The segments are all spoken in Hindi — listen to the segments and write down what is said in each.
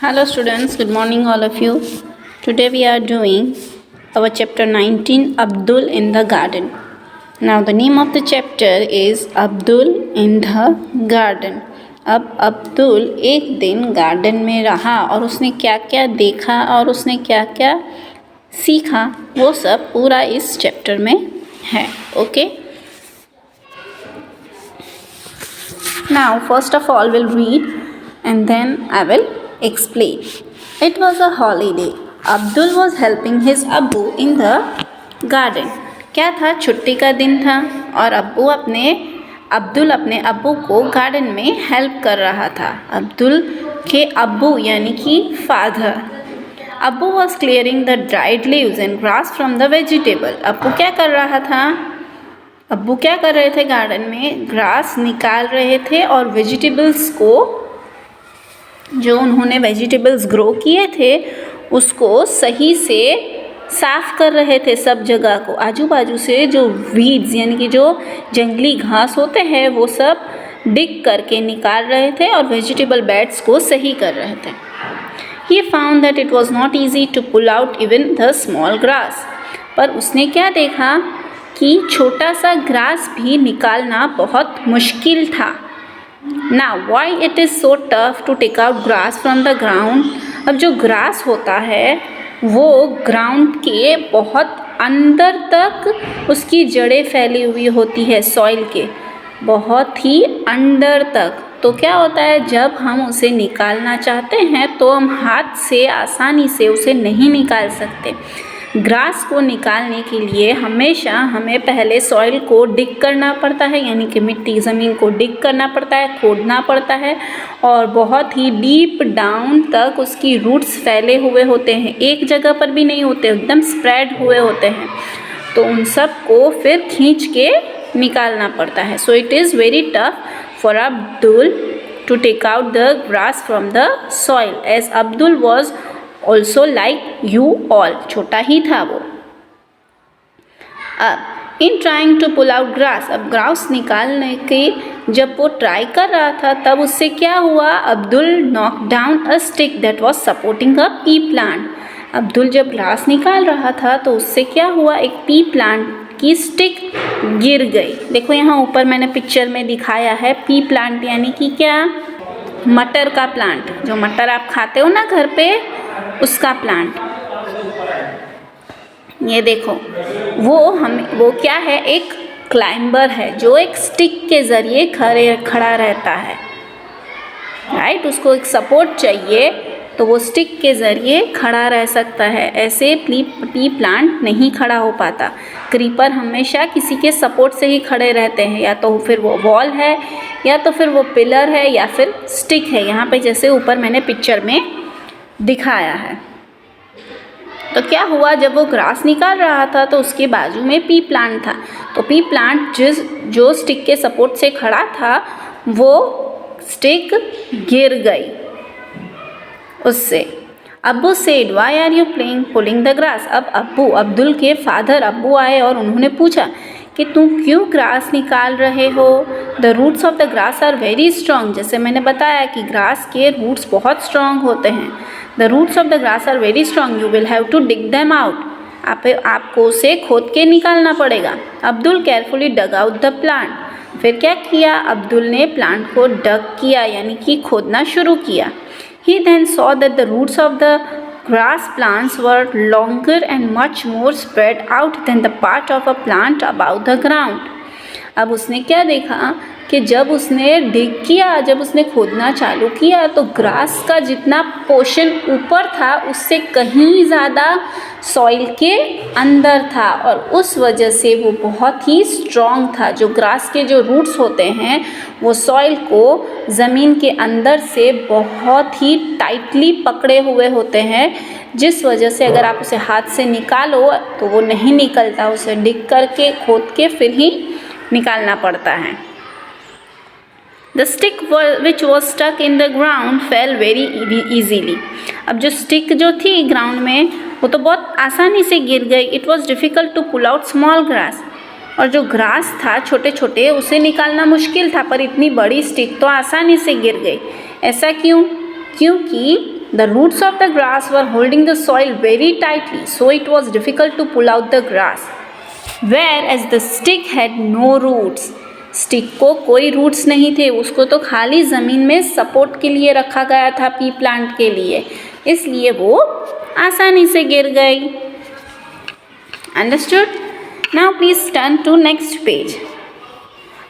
Hello students, good morning all of you. Today we are doing our chapter 19 Abdul in the Garden. Now the name of the chapter is Abdul in the Garden. अब अब्दुल एक दिन गार्डन में रहा और उसने क्या क्या देखा और उसने क्या क्या सीखा वो सब पूरा इस चैप्टर में है. Okay. Now first of all we'll read and then I will explain. It was a holiday. Abdul was helping his Abbu in the garden. क्या था? छुट्टी का दिन था और अब्दुल अपने अब्बू को गार्डन में हेल्प कर रहा था. अब्दुल के अब्बू यानी कि फादर. अब्बू was clearing the dried leaves and grass from the vegetable. अब्बू क्या कर रहा था? अब्बू क्या कर रहे थे? गार्डन में ग्रास निकाल रहे थे और वेजिटेबल्स को, जो उन्होंने वेजिटेबल्स ग्रो किए थे उसको सही से साफ़ कर रहे थे. सब जगह को, आजू बाजू से जो वीड्स यानी कि जो जंगली घास होते हैं वो सब डिग करके निकाल रहे थे और वेजिटेबल बेड्स को सही कर रहे थे. He found that it was not easy to pull out even the small grass. पर उसने क्या देखा कि छोटा सा ग्रास भी निकालना बहुत मुश्किल था. Now why it is so tough to take out grass from the ground? अब जो ग्रास होता है वो ग्राउंड के बहुत अंदर तक उसकी जड़ें फैली हुई होती है, सॉइल के बहुत ही अंदर तक. तो क्या होता है, जब हम उसे निकालना चाहते हैं तो हम हाथ से आसानी से उसे नहीं निकाल सकते. ग्रास को निकालने के लिए हमेशा हमें पहले सॉइल को डिग करना पड़ता है, यानी कि मिट्टी ज़मीन को डिग करना पड़ता है, खोदना पड़ता है और बहुत ही डीप डाउन तक उसकी रूट्स फैले हुए होते हैं. एक जगह पर भी नहीं होते, एकदम स्प्रेड हुए होते हैं. तो उन सब को फिर खींच के निकालना पड़ता है. So it is very tough for Abdul to take out the grass from the soil as Abdul was also like you all. छोटा ही था वो. अब in trying to pull out grass, अब ग्रास निकालने के जब वो ट्राई कर रहा था तब उससे क्या हुआ, Abdul knock down a stick that was supporting a P plant. Abdul जब ग्रास निकाल रहा था तो उससे क्या हुआ, एक पी प्लांट की स्टिक गिर गई. देखो यहाँ ऊपर मैंने पिक्चर में दिखाया है पी प्लांट यानी कि क्या, मटर का प्लांट. जो मटर आप खाते हो ना घर पे, उसका प्लांट. ये देखो वो क्या है, एक क्लाइंबर है जो एक स्टिक के ज़रिए खड़ा रहता है. राइट, उसको एक सपोर्ट चाहिए तो वो स्टिक के ज़रिए खड़ा रह सकता है. ऐसे पी प्लांट नहीं खड़ा हो पाता. क्रीपर हमेशा किसी के सपोर्ट से ही खड़े रहते हैं, या तो फिर वो वॉल है या तो फिर वो पिलर है या फिर स्टिक है. यहाँ पे जैसे ऊपर मैंने पिक्चर में दिखाया है. तो क्या हुआ, जब वो ग्रास निकाल रहा था तो उसके बाजू में पी प्लांट था. तो पी प्लांट जो स्टिक के सपोर्ट से खड़ा था वो स्टिक गिर गई उससे. अब्बू said why are you playing pulling the grass. अब अब्दुल के फादर अब्बू आए और उन्होंने पूछा कि तुम क्यों ग्रास निकाल रहे हो. The roots of the grass are very strong. जैसे मैंने बताया कि ग्रास के रूट्स बहुत स्ट्रॉन्ग होते हैं. The roots of the grass are very strong, you will have to dig them out. आपको उसे खोद के निकालना पड़ेगा. Abdul carefully dug out the plant. फिर क्या किया, अब्दुल ने प्लांट को डग किया यानी कि खोदना शुरू किया. He then saw that the roots of the grass plants were longer and much more spread out than the part of a plant above the ground. अब उसने क्या देखा कि जब उसने डिग किया, जब उसने खोदना चालू किया तो ग्रास का जितना पोर्शन ऊपर था उससे कहीं ज़्यादा सॉइल के अंदर था और उस वजह से वो बहुत ही स्ट्रॉन्ग था. जो ग्रास के जो रूट्स होते हैं वो सॉइल को ज़मीन के अंदर से बहुत ही टाइटली पकड़े हुए होते हैं, जिस वजह से अगर आप उसे हाथ से निकालो तो वो नहीं निकलता. उसे डिग करके खोद के फिर ही निकालना पड़ता है. The stick which was stuck in the ground fell very easily. अब जो स्टिक जो थी ग्राउंड में वो तो बहुत आसानी से गिर गई. It was difficult to pull out small grass. और जो ग्रास था छोटे छोटे उसे निकालना मुश्किल था, पर इतनी बड़ी स्टिक तो आसानी से गिर गई. ऐसा क्यों? क्योंकि The roots of the grass were holding the soil very tightly, so it was difficult to pull out the grass. Whereas the stick had no roots. Stick को कोई रूट्स नहीं थे, उसको तो खाली ज़मीन में सपोर्ट के लिए रखा गया था पी प्लांट के लिए, इसलिए वो आसानी से गिर गई. Understood? Now please turn to next page.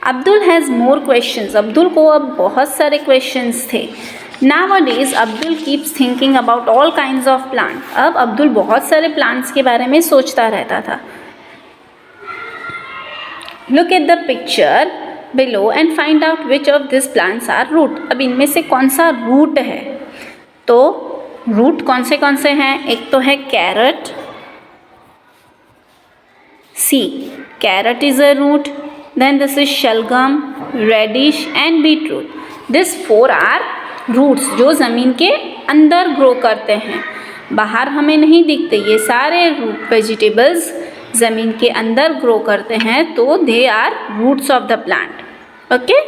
Abdul has more questions. Abdul को अब बहुत सारे क्वेश्चंस थे. Nowadays Abdul keeps thinking about all kinds of plant. अब अब्दुल बहुत सारे प्लांट्स के बारे में सोचता रहता था. Look at the picture below and find out which of these plants are root. अब इनमें से कौन सा रूट है? तो रूट कौन से हैं? एक तो है carrot. See, carrot is a root. Then this is शलगम, radish and beetroot. This 4 are roots जो ज़मीन के अंदर ग्रो करते हैं, बाहर हमें नहीं दिखते. ये सारे रूट वेजिटेबल्स ज़मीन के अंदर ग्रो करते हैं, तो they are roots of the plant. Okay.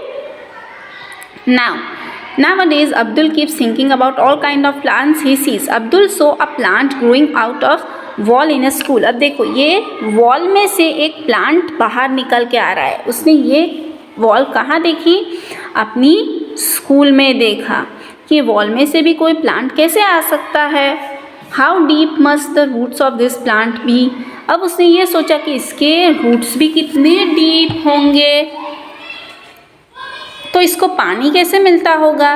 Nowadays Abdul keeps thinking about all kind of plants he sees. Abdul saw a plant growing out of wall in a school. अब देखो ये वॉल में से एक प्लांट बाहर निकल के आ रहा है. उसने ये वॉल कहाँ देखी? अपनी स्कूल में देखा कि वॉल में से भी कोई प्लांट कैसे आ सकता है. How deep must the roots of this plant be. अब उसने ये सोचा कि इसके रूट्स भी कितने डीप होंगे, तो इसको पानी कैसे मिलता होगा.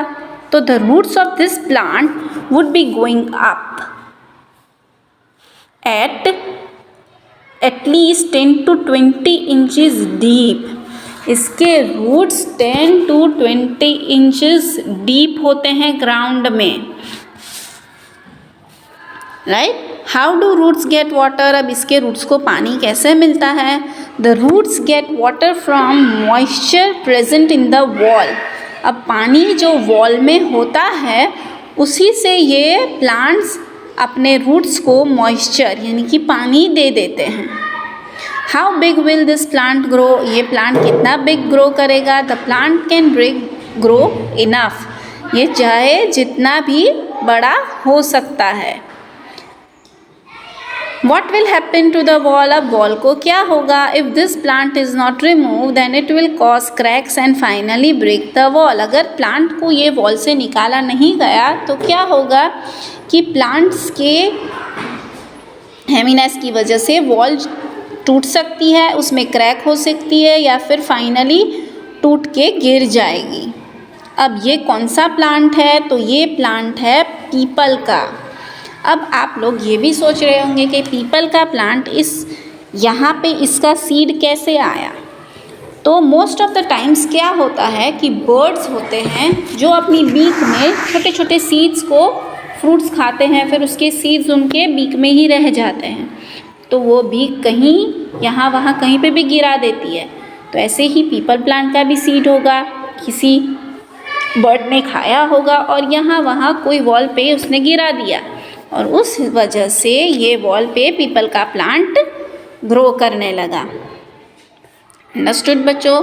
तो the roots of this plant would be going up at least 10 to 20 inches deep. इसके रूट्स 10 to 20 इंचेस डीप होते हैं ग्राउंड में. Right. How do roots get water. अब इसके रूट्स को पानी कैसे मिलता है. The roots get water from moisture present in the wall. अब पानी जो वॉल में होता है उसी से ये प्लांट्स अपने रूट्स को मॉइस्चर यानी कि पानी दे देते हैं. How big will this plant grow. ये प्लांट कितना बिग ग्रो करेगा. The plant can grow enough. ये चाहे जितना भी बड़ा हो सकता है. What will happen to the wall. अब वॉल को क्या होगा. If this plant is not removed then it will cause cracks and finally break the wall. अगर प्लांट को ये वॉल से निकाला नहीं गया तो क्या होगा कि प्लांट्स के हेमिनेस की वजह से वॉल टूट सकती है, उसमें क्रैक हो सकती है या फिर फाइनली टूट के गिर जाएगी. अब ये कौन सा प्लांट है. तो ये प्लांट है पीपल का. अब आप लोग ये भी सोच रहे होंगे कि पीपल का प्लांट यहाँ पे इसका सीड कैसे आया. तो मोस्ट ऑफ द टाइम्स क्या होता है कि बर्ड्स होते हैं जो अपनी बीक में छोटे छोटे सीड्स को फ्रूट्स खाते हैं, फिर उसके सीड्स उनके बीक में ही रह जाते हैं, तो वो बीक कहीं यहाँ वहाँ कहीं पे भी गिरा देती है. तो ऐसे ही पीपल प्लांट का भी सीड होगा, किसी बर्ड ने खाया होगा और यहाँ वहाँ कोई वॉल पे उसने गिरा दिया और उस वजह से ये वॉल पे पीपल का प्लांट ग्रो करने लगा. अंडरस्टूड बच्चों.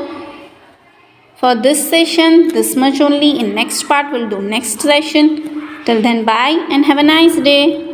For this session this much only. In next part will do next session. Till then bye and have a nice day.